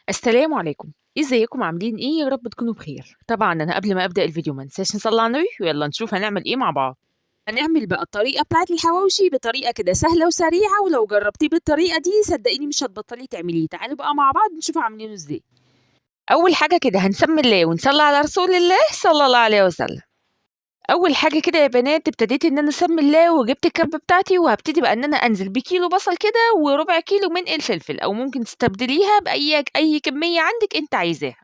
السلام عليكم. ازيكم عاملين ايه؟ يا رب تكونوا بخير. طبعا انا قبل ما ابدا الفيديو ما ننساش نصلي على النبي ويلا نشوف هنعمل ايه مع بعض. هنعمل بقى الطريقه بتاعت الحواوشي بطريقه كده سهله وسريعه، ولو جربتيه بالطريقه دي صدقيني مش هتبطلي تعمليه. تعالوا بقى مع بعض نشوف عاملينه ازاي. اول حاجه كده هنسمي الله ونصلي على رسول الله صلى الله عليه وسلم. اول حاجه كده يا بنات ابتديت ان انا اسمي الله وجبت الكبه بتاعتي، وهبتدي بقى ان انا انزل بكيلو بصل كده وربع كيلو من الفلفل، او ممكن تستبدليها باي كميه عندك انت عايزاها.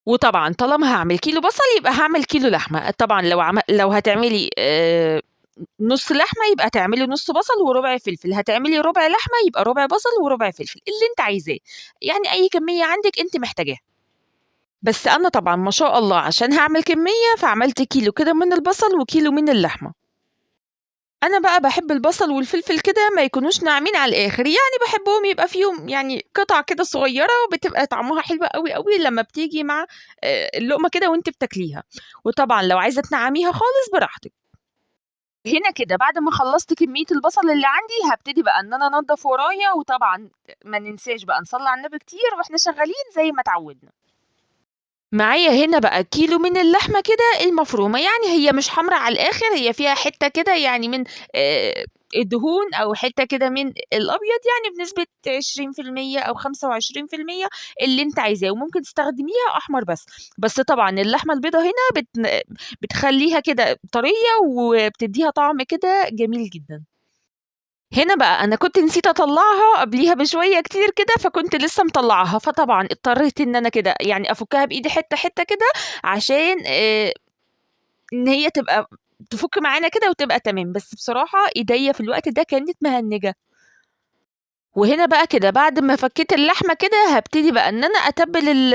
وطبعًا طالما هاعمل كيلو بصل يبقى هاعمل كيلو لحمة، طبعًا لو هتعملي نُص لحمة يبقى تعملي نُص بصل وربع فلفل، هتعملي ربع لحمة يبقى ربع بصل وربع فلفل، اللي أنتِ عايزاه، يعني أي كمية عندِك أنتِ محتاجاها. بس أنا طبعًا ما شاء الله عشان هاعمل كمية، فعملت كيلو كده من البصل وكيلو من اللحمة. أنا بقى باحب البصل والفلفل كده ما يكونوش ناعمين على الآخر، يعني باحبهم يبقى فيهم يعني قطع كده صغيّرة، بتبقى طعمها حلو أوي، أوي لمّا بتيجي مع اللقمة كده وأنتِ بتاكليها. وطبعًا لو عايزة تنعّميها خالص براحتك. هنا كده بعد ما خلّصت كمية البصل اللي عندي، هابتدي بقى إن أنا أنضّف ورايا، وطبعًا ما ننساش بقى نصلّي على النبي كتير وإحنا شغّالين زي ما اتعوّدنا. معايا هنا بقى كيلو من اللحمة كده المفرومة، يعني هي مش حمرا على الآخر، هي فيها حتّة كده يعني من الدهون، أو حتّة كده من الأبيض، يعني بنسبة 20% أو 25% اللي أنتِ عايزاه، وممكن تستخدميها أحمر بس. بس طبعًا اللحمة البيضا هنا بتخلّيها كده طرية وبتدّيها طعم كده جميل جدًا. هنا بقى أنا كنت نسيت أطلّعها قبليها بشوية كتير كده، فكنت لسه مطلّعاها، فطبعًا اضطريت إن أنا كده يعني أفُكّها بإيدي حتّة، حتّة كده عشان إن هي تفُك معانا كده وتبقى تمام. بس بصراحة إيديّا في الوقت ده كانت مهنِّجة. وهنا بقى كده بعد ما فكّيت اللحمة كده، هابتدي بقى إن أنا أتبِّل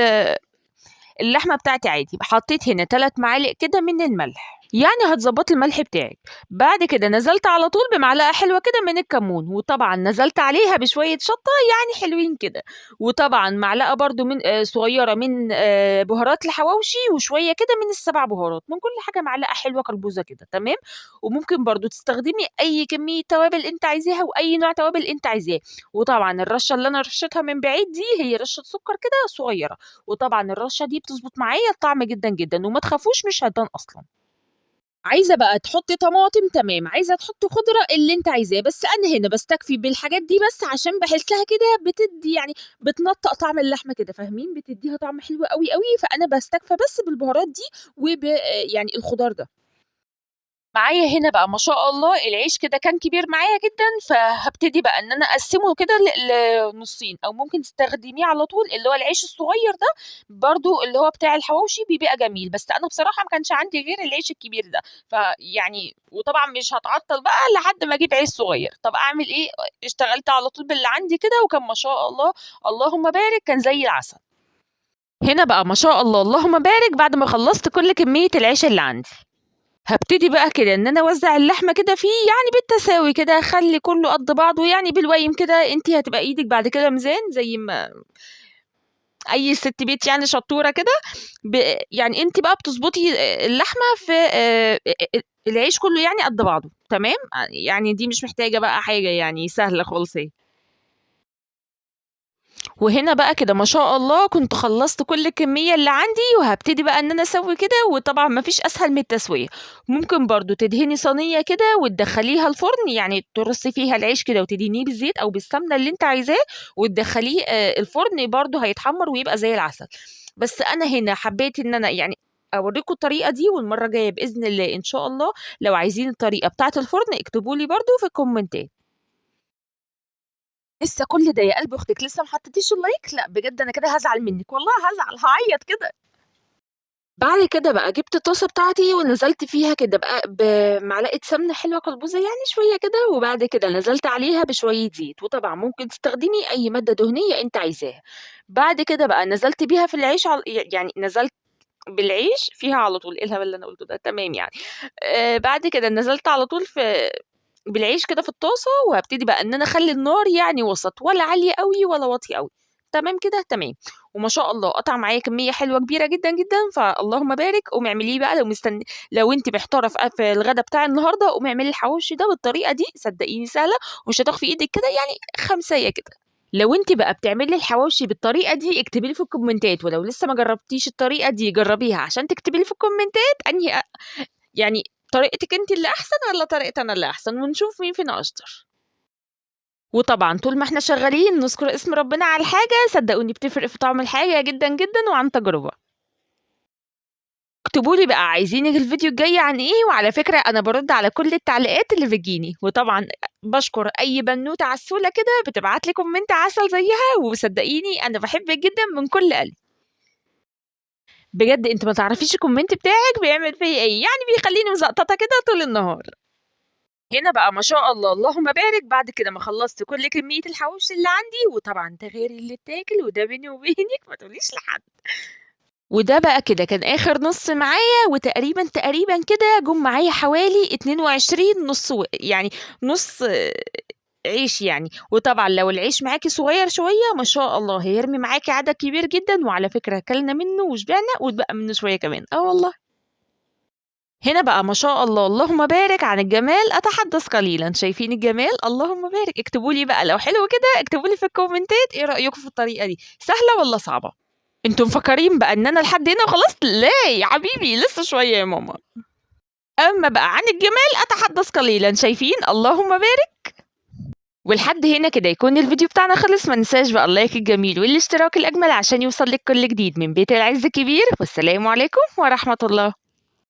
اللحمة بتاعتي عادي. حطّيت هنا 3 معالق كده من الملح. يعني هتضبّطي الملح بتاعِك. بعد كده نزلت على طول بمعلقة حلوة كده من الكمون، وطبعًا نزلت عليها بشوية شطة يعني حلوين كده، وطبعًا معلقة برضه من صغيّرة من بهارات الحواوشي، وشوية كده من ال7 بهارات، من كل حاجة معلقة حلوة كلبوزة كده تمام. وممكن برضه تستخدمي أي كمية توابل أنتِ عايزاها وأي نوع توابل أنتِ عايزاه. وطبعًا الرشة اللي أنا رشيتها من بعيد دي هي رشة سكر كده صغيّرة، وطبعًا الرشة دي بتضبط معايا الطعم جدًا، جدًا، وما تخافوش مش هتبان أصلًا. عايزة بقى تحطّي طماطم تمام، عايزة تحطّي خضرة اللي أنتِ عايزاه، بس أنا هنا باستكفي بالحاجات دي بس عشان باحسّها كده بتدّي يعني بتنطّق طعم اللحمة كده فاهمين، بتدّيها طعم حلو أوي، أوي، فأنا باستكفى بس بالبهارات دي يعني الخضار ده. معايا هنا بقى ما شاء الله العيش كده كان كبير معايا جدًا، فهابتدي بقى إن أنا أقسّمه كده لنُصّين، أو ممكن تستخدميه على طول اللي هو العيش الصغير ده، برضه اللي هو بتاع الحواوشي بيبقى جميل. بس أنا بصراحة ما كانش عندي غير العيش الكبير ده، فيعني وطبعًا مش هاتعطّل بقى لحد ما أجيب عيش صغير. طَب أعمل إيه؟ اشتغلت على طول باللي عندي كده، وكان ما شاء الله اللهم بارك كان زي العسل. هنا بقى ما شاء الله اللهم بارك بعد ما خلّصت كل كمية العيش اللي عندي. هابتدي بقى كده إن أنا أوزّع اللحمة كده فيه يعني بالتساوي كده، أخلّي كُلّه قد بعضه يعني بالوايم كده. أنتِ هتبقى إيدِك بعد كده ميزان زي ما أي سِت بيت يعني شطورة كده. يعني أنتِ بقى بتضبطي اللحمة في العيش كُلّه يعني قد بعضه تمام. يعني دي مش محتاجة بقى حاجة، يعني سهلة خالص أهي. وهنا بقى كده ما شاء الله كنت خلّصت كل الكمية اللي عندي، وهابتدي بقى إن أنا أسوّي كده. وطبعًا ما فيش أسهل من التسوية. ممكن برضه تدهني صينية كده وتدخّليها الفرن، يعني ترصي فيها العيش كده وتدهنيه بالزيت أو بالسمنة اللي أنتِ عايزاه، وتدخّليه الفرن برضه هيتحمّر ويبقى زي العسل. بس أنا هنا حبيت إن أنا يعني أورّيكم الطريقة دي، والمرّة الجاية بإذن الله إن شاء الله لو عايزين الطريقة بتاعة الفرن اكتبوا لي برضه في الكومنتات. لسه كل ده يا قلب أختِك لسه ما حطيتيش اللايك؟ لأ بجد أنا كده هازعل منِّك، والله هازعل، هاعيّط كده. بعد كده بقى جِبت الطاسة بتاعتي ونزلت فيها كده بقى بمعلقة سمنة حلوة كلبوزة يعني شوية كده، وبعد كده نزلت عليها بشوية زيت، وطبعًا ممكن تستخدمي أي مادة دهنية أنتِ عايزاها. بعد كده بقى نزلت بيها في العيش يعني نزلت بالعيش فيها على طول. إيه الهبل اللي أنا قُلته ده؟ تمام يعني. بعد كده نزلت على طول بالعيش كده في الطاسة، وهابتدي بقى إن أنا أخلّي النار يعني وسط، ولا عالية أوي ولا واطية أوي. تمام كده، تمام. وما شاء الله قطع معايا كمية حلوة كبيرة جدًا، جدًا، فاللهم بارك. قومي اعمليه بقى لو أنتِ محتارة في الغدا بتاع النهارده، قومي اعملي الحواوشي ده بالطريقة دي، صدقيني سهلة ومش هتاخدي في إيدِك كده يعني خمساية كده. لو انت بقى بتعملي الحواوشي بالطريقة دي اكتبي لي في الكومنتات، ولو لسه ما جربتيش الطريقة دي جربيها عشان تكتبي لي في الكومنتات يعني طريقتك انت اللي احسن ولا طريقتي انا اللي احسن، ونشوف مين فينا اشطر. وطبعا طول ما احنا شغالين نذكر اسم ربنا على الحاجة، صدقوني بتفرق في طعم الحاجة جدا جدا وعن تجربة. اكتبوا لي بقى عايزين الفيديو الجاي عن ايه، وعلى فكرة انا برد على كل التعليقات اللي بتجيني، وطبعا بشكر اي بنوتة عسولة كده بتبعت لي كومنت عسل زيها، وصدقيني انا بحبك جدا من كل قلبي. بجد انت ما تعرفيش الكومنت بتاعك بيعمل فيا ايه، يعني بيخليني مزقططة كده طول النهار. هنا بقى ما شاء الله اللهم بارك، بعد كده ما خلصت كل كمية الحواوشي اللي عندي، وطبعا ده غير اللي اتاكل، وده بيني وبينك ما تقوليش لحد. وده بقى كده كان آخر نص معايا، وتقريبا كده جم معايا حوالي 22 نص يعني نص عيش يعني. وطبعا لو العيش معاكي صغير شوية ما شاء الله هيرمي معاكي عدد كبير جدا، وعلى فكرة كلنا منه وشبعنا واتبقى منه شوية كمان والله. هنا بقى ما شاء الله اللهم بارك، عن الجمال أتحدث قليلا. شايفين الجمال؟ اللهم بارك. اكتبوا لي بقى لو حلو كده، اكتبوا لي في الكومنتات ايه رأيكم في الطريقة دي، سهلة ولا صعبة؟ انتم مفكرين بقى ان انا لحد هنا وخلاص؟ لا يا حبيبي لسه شوية يا ماما. اما بقى عن الجمال أتحدث قليلا. شايفين؟ اللهم بارك. ولحد هنا كده يكون الفيديو بتاعنا خلص. ما ننساش بقى اللايك الجميل والاشتراك الأجمل عشان يوصل لك كل جديد من بيت العز الكبير. والسلام عليكم ورحمة الله.